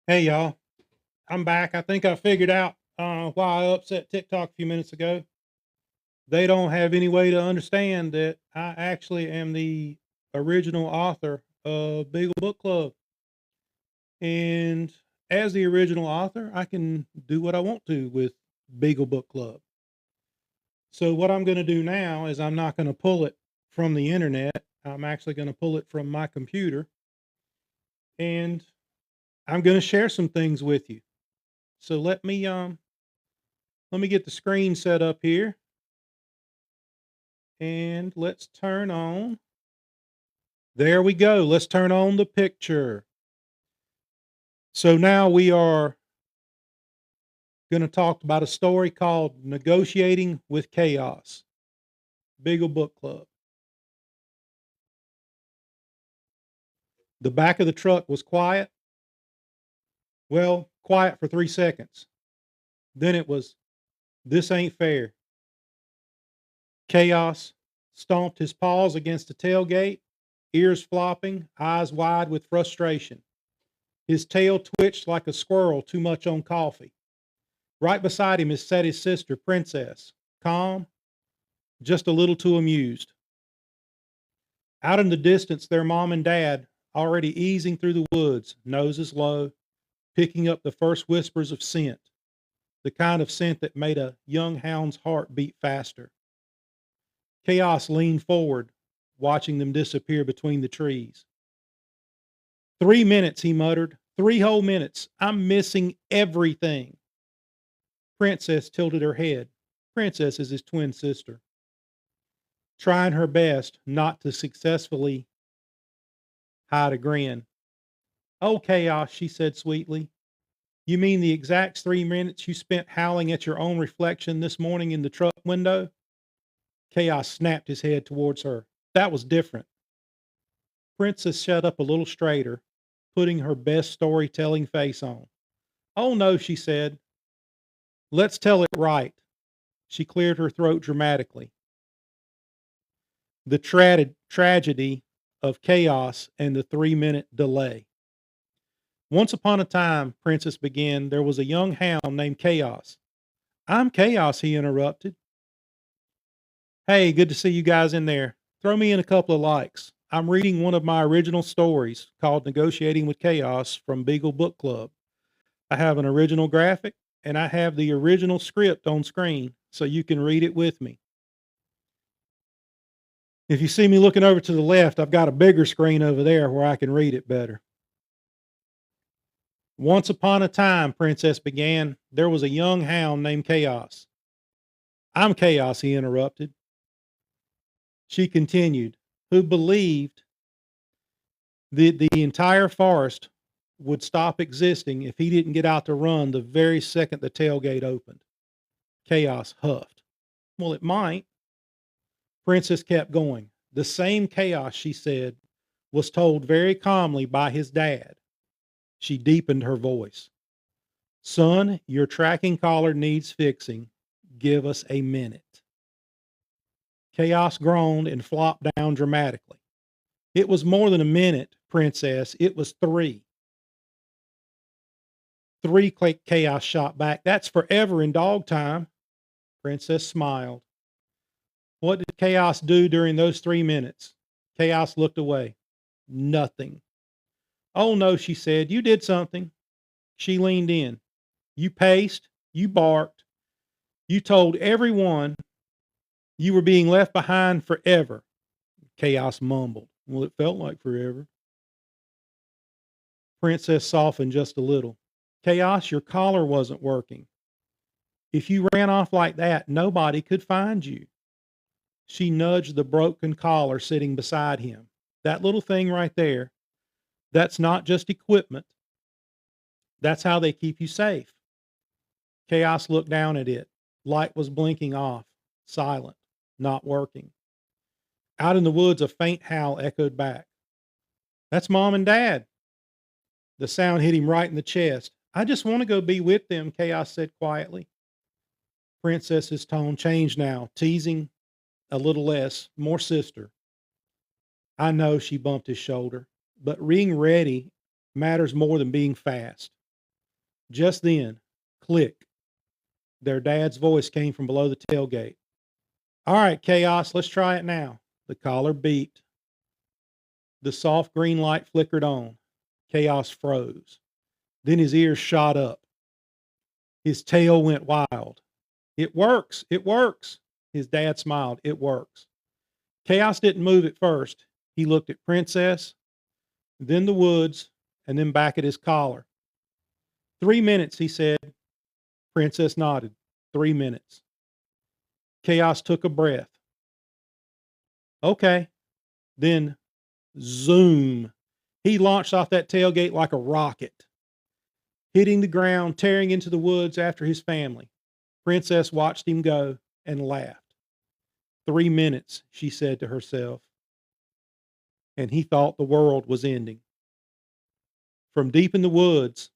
Hey y'all, I'm back. I think I figured out why I upset TikTok a few minutes ago. They don't have any way to understand that I actually am the original author of Beagle Book Club. And as the original author, I can do what I want to with Beagle Book Club. So, what I'm going to do now is I'm not going to pull it from the internet. I'm actually going to pull it from my computer and I'm going to share some things with you. So, let me get the screen set up here and let's turn on. There we go. Let's turn on the picture. So now we are going to talk about a story called Negotiating with Chaos, Beagle Book Club. The back of the truck was quiet. Well, quiet for 3 seconds. Then it was, this ain't fair. Chaos stomped his paws against the tailgate, ears flopping, eyes wide with frustration. His tail twitched like a squirrel too much on coffee. Right beside him is sat his sister, Princess, calm, just a little too amused. Out in the distance, their mom and dad, already easing through the woods, noses low, picking up the first whispers of scent, the kind of scent that made a young hound's heart beat faster. Chaos leaned forward, watching them disappear between the trees. 3 minutes, he muttered. 3 whole minutes. I'm missing everything. Princess tilted her head. Princess is his twin sister, trying her best not to successfully hide a grin. Oh, Chaos, she said sweetly. You mean the exact 3 minutes you spent howling at your own reflection this morning in the truck window? Chaos snapped his head towards her. That was different. Princess sat up a little straighter, putting her best storytelling face on. Oh, no, she said. Let's tell it right. She cleared her throat dramatically. The tragedy of chaos and the 3 minute delay. Once upon a time, Princess began, there was a young hound named Chaos. I'm Chaos, he interrupted. Hey, good to see you guys in there. Throw me in a couple of likes. I'm reading one of my original stories called Negotiating with Chaos from Beagle Book Club. I have an original graphic and I have the original script on screen so you can read it with me. If you see me looking over to the left, I've got a bigger screen over there where I can read it better. Once upon a time, Princess began, there was a young hound named Chaos. I'm Chaos, he interrupted. She continued, who believed that the entire forest would stop existing if he didn't get out to run the very second the tailgate opened. Chaos huffed. Well, it might. Princess kept going. The same Chaos, she said, was told very calmly by his dad. She deepened her voice. Son, your tracking collar needs fixing. Give us a minute. Chaos groaned and flopped down dramatically. It was more than a minute, Princess. It was three. Three, Chaos shot back. That's forever in dog time. Princess smiled. What did Chaos do during those 3 minutes? Chaos looked away. Nothing. Oh no, she said. You did something. She leaned in. You paced. You barked. You told everyone you were being left behind forever. Chaos mumbled. Well, it felt like forever. Princess softened just a little. Chaos, your collar wasn't working. If you ran off like that, nobody could find you. She nudged the broken collar sitting beside him. That little thing right there, that's not just equipment. That's how they keep you safe. Chaos looked down at it. Light was blinking off, silent, not working. Out in the woods, a faint howl echoed back. That's mom and dad. The sound hit him right in the chest. I just want to go be with them, Chaos said quietly. Princess's tone changed now, teasing a little less, more sister. I know, she bumped his shoulder, but being ready matters more than being fast. Just then, click, their dad's voice came from below the tailgate. All right, Chaos, let's try it now. The collar beeped. The soft green light flickered on. Chaos froze. Then his ears shot up. His tail went wild. It works. It works. His dad smiled. It works. Chaos didn't move at first. He looked at Princess, then the woods, and then back at his collar. 3 minutes, he said. Princess nodded. 3 minutes. Chaos took a breath. Okay. Then, zoom. He launched off that tailgate like a rocket, hitting the ground, tearing into the woods after his family. Princess watched him go and laughed. 3 minutes, she said to herself. And he thought the world was ending. From deep in the woods,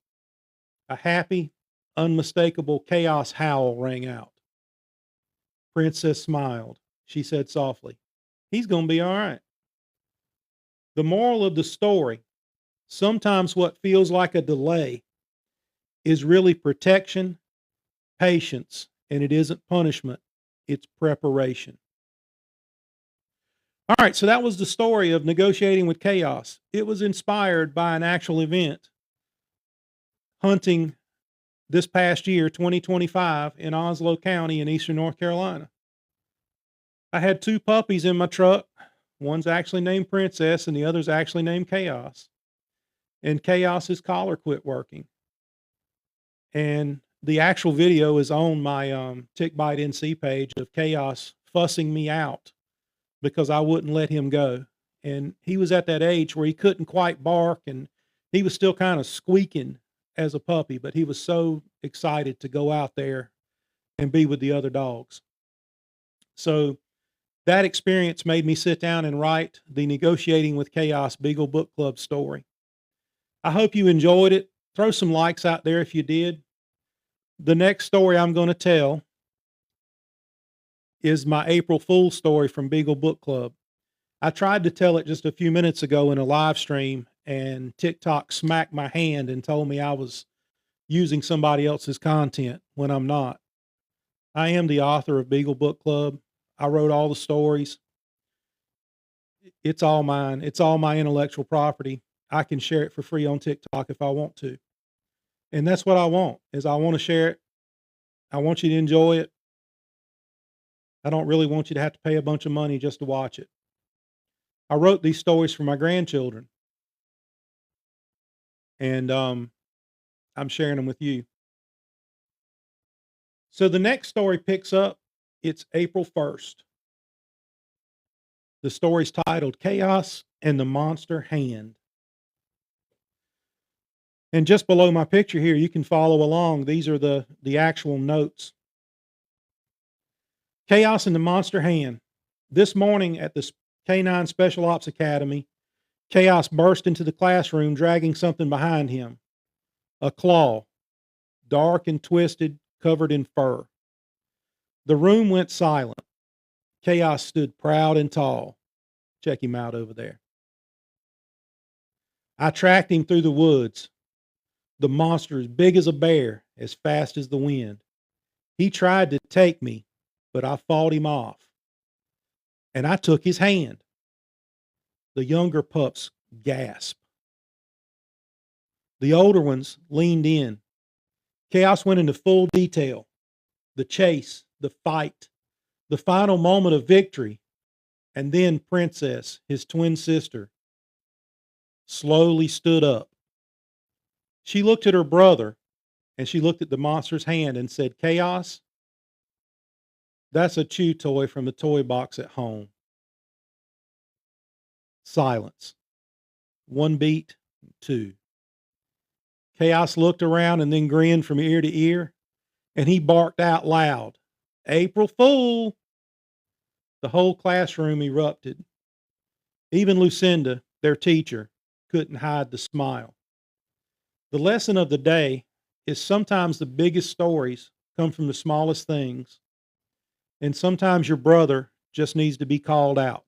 a happy, unmistakable chaos howl rang out. Princess smiled. She said softly, "He's going to be all right." The moral of the story, sometimes what feels like a delay is really protection, patience, and it isn't punishment, it's preparation. All right, so that was the story of negotiating with chaos. It was inspired by an actual event, hunting this past year, 2025, in Onslow County in eastern North Carolina. I had two puppies in my truck. One's actually named Princess, and the other's actually named Chaos. And Chaos's collar quit working. And the actual video is on my Tick Bite NC page of Chaos fussing me out because I wouldn't let him go. And he was at that age where he couldn't quite bark, and he was still kind of squeaking as a puppy, but he was so excited to go out there and be with the other dogs. So that experience made me sit down and write the Negotiating with Chaos Beagle Book Club story. I hope you enjoyed it. Throw some likes out there if you did. The next story I'm going to tell is my April Fool's story from Beagle Book Club. I tried to tell it just a few minutes ago in a live stream, and TikTok smacked my hand and told me I was using somebody else's content when I'm not. I am the author of Beagle Book Club. I wrote all the stories. It's all mine. It's all my intellectual property. I can share it for free on TikTok if I want to. And that's what I want, is I want to share it. I want you to enjoy it. I don't really want you to have to pay a bunch of money just to watch it. I wrote these stories for my grandchildren, and I'm sharing them with you. So the next story picks up. It's April 1st. The story's titled Chaos and the Monster Hand. And just below my picture here, you can follow along. These are the actual notes. Chaos and the Monster Hand. This morning at the K9 Special Ops Academy, Chaos burst into the classroom dragging something behind him. A claw, dark and twisted, covered in fur. The room went silent. Chaos stood proud and tall. Check him out over there. I tracked him through the woods. The monster as big as a bear, as fast as the wind. He tried to take me, but I fought him off. And I took his hand. The younger pups gasped. The older ones leaned in. Chaos went into full detail. The chase, the fight, the final moment of victory, and then Princess, his twin sister, slowly stood up. She looked at her brother, and she looked at the monster's hand and said, "Chaos, that's a chew toy from the toy box at home." Silence. One beat, two. Chaos looked around and then grinned from ear to ear, and he barked out loud, "April Fool!" The whole classroom erupted. Even Lucinda, their teacher, couldn't hide the smile. The lesson of the day is sometimes the biggest stories come from the smallest things, and sometimes your brother just needs to be called out.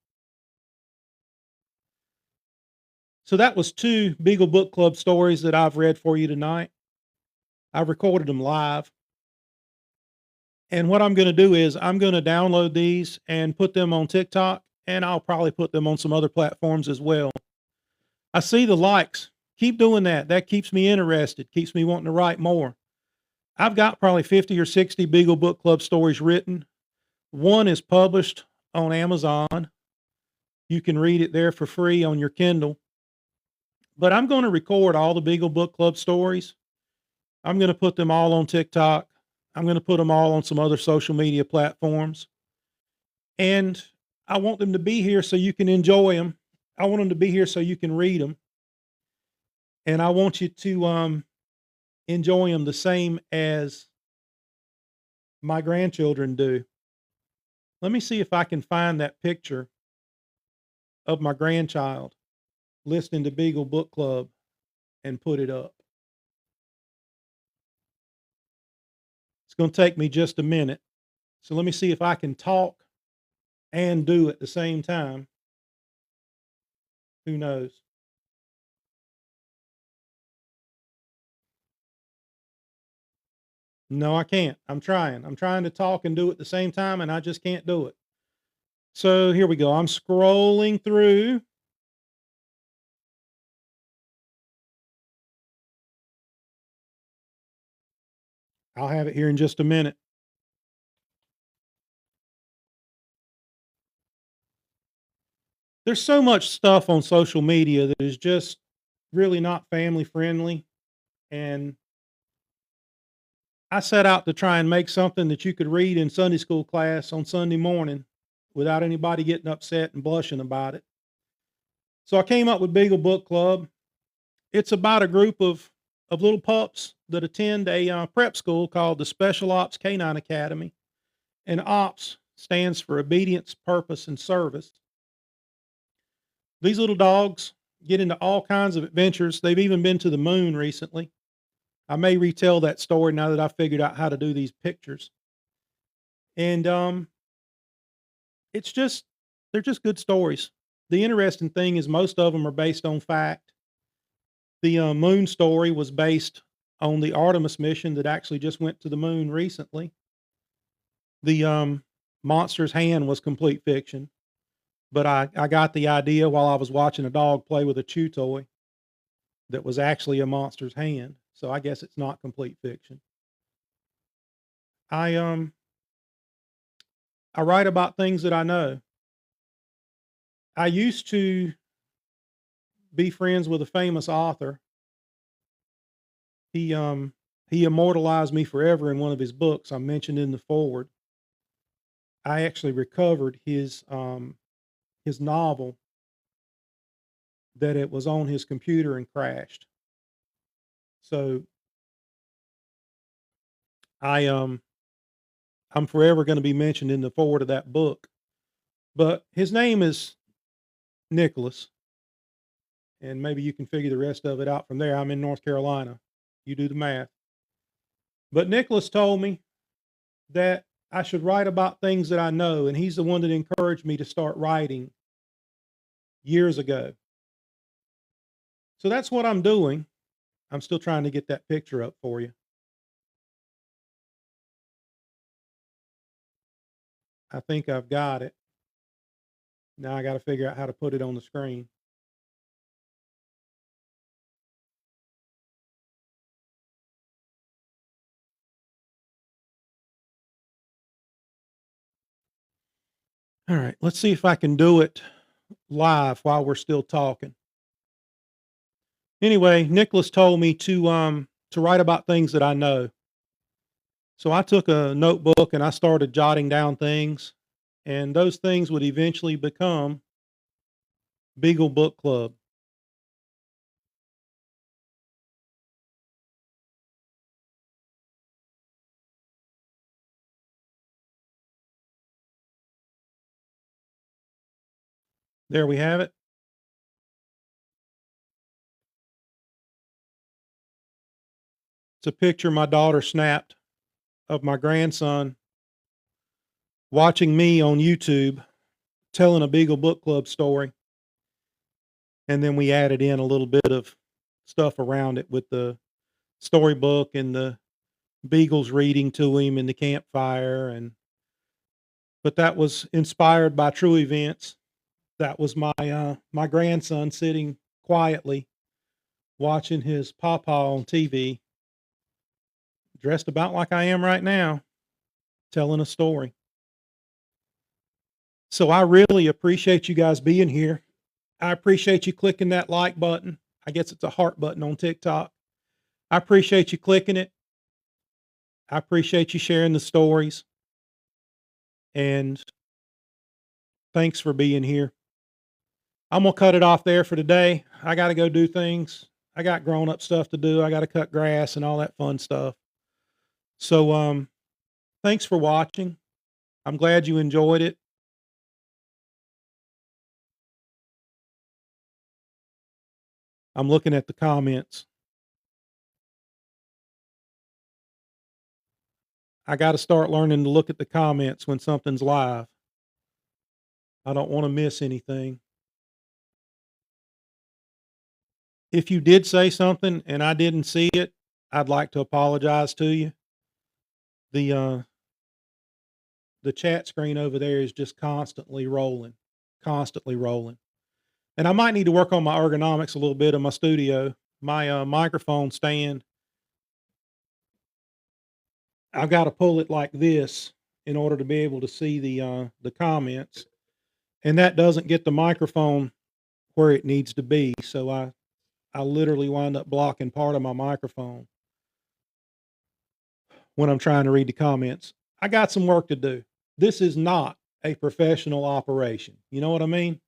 So that was two Beagle Book Club stories that I've read for you tonight. I recorded them live. And what I'm gonna do is I'm gonna download these and put them on TikTok, and I'll probably put them on some other platforms as well. I see the likes. Keep doing that. That keeps me interested, keeps me wanting to write more. I've got probably 50 or 60 Beagle Book Club stories written. One is published on Amazon. You can read it there for free on your Kindle. But I'm going to record all the Beagle Book Club stories. I'm going to put them all on TikTok. I'm going to put them all on some other social media platforms. And I want them to be here so you can enjoy them. I want them to be here so you can read them. And I want you to enjoy them the same as my grandchildren do. Let me see if I can find that picture of my grandchild listening to Beagle Book Club and put it up. It's going to take me just a minute. So let me see if I can talk and do at the same time. Who knows? No, I can't. I'm trying. I'm trying to talk and do it at the same time, and I just can't do it. So here we go. I'm scrolling through. I'll have it here in just a minute. There's so much stuff on social media that is just really not family friendly. And I set out to try and make something that you could read in Sunday school class on Sunday morning without anybody getting upset and blushing about it. So I came up with Beagle Book Club. It's about a group of little pups that attend a prep school called the Special Ops Canine Academy. And OPS stands for Obedience, Purpose, and Service. These little dogs get into all kinds of adventures. They've even been to the moon recently. I may retell that story now that I figured out how to do these pictures. And it's just they're just good stories. The interesting thing is most of them are based on fact. The moon story was based on the Artemis mission that actually just went to the moon recently. The monster's hand was complete fiction, but I got the idea while I was watching a dog play with a chew toy that was actually a monster's hand. So I guess it's not complete fiction. I um I write about things that I know. I used to be friends with a famous author. He immortalized me forever in one of his books I mentioned in the forward. I actually recovered his novel that it was on his computer and crashed. So I I'm forever going to be mentioned in the forward of that book. But his name is Nicholas, and maybe you can figure the rest of it out from there. I'm in North Carolina. You do the math. But Nicholas told me that I should write about things that I know, and he's the one that encouraged me to start writing years ago. So that's what I'm doing. I'm still trying to get that picture up for you. I think I've got it. Now I got to figure out how to put it on the screen. All right, let's see if I can do it live while we're still talking. Anyway, Nicholas told me to write about things that I know. So I took a notebook and I started jotting down things, and those things would eventually become Beagle Book Club. There we have it. It's a picture my daughter snapped of my grandson watching me on YouTube telling a Beagle Book Club story. And then we added in a little bit of stuff around it with the storybook and the Beagle's reading to him in the campfire, and but that was inspired by true events. That was my grandson sitting quietly watching his pawpaw on TV, dressed about like I am right now, telling a story. So I really appreciate you guys being here. I appreciate you clicking that like button. I guess it's a heart button on TikTok. I appreciate you clicking it. I appreciate you sharing the stories, and thanks for being here. I'm gonna cut it off there for today. I got to go do things. I got grown up stuff to do. I got to cut grass and all that fun stuff. So thanks for watching. I'm glad you enjoyed it. I'm looking at the comments. I got to start learning to look at the comments when something's live. I don't want to miss anything. If you did say something and I didn't see it, I'd like to apologize to you. The uh the chat screen over there is just constantly rolling. And I might need to work on my ergonomics a little bit in my studio. My microphone stand, I've got to pull it like this in order to be able to see the comments, and that doesn't get the microphone where it needs to be. So I literally wind up blocking part of my microphone when I'm trying to read the comments. I got some work to do. This is not a professional operation. You know what I mean?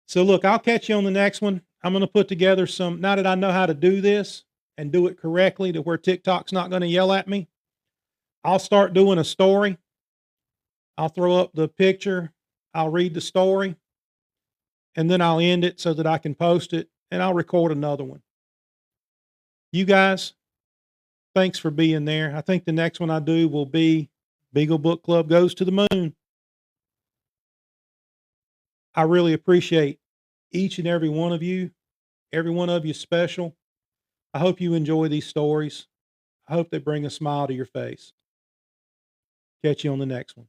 So look, I'll catch you on the next one. I'm going to put together some, now that I know how to do this and do it correctly to where TikTok's not going to yell at me, I'll start doing a story. I'll throw up the picture. I'll read the story, and then I'll end it so that I can post it, and I'll record another one. You guys, thanks for being there. I think the next one I do will be Beagle Book Club Goes to the Moon. I really appreciate each and every one of you. Every one of you is special. I hope you enjoy these stories. I hope they bring a smile to your face. Catch you on the next one.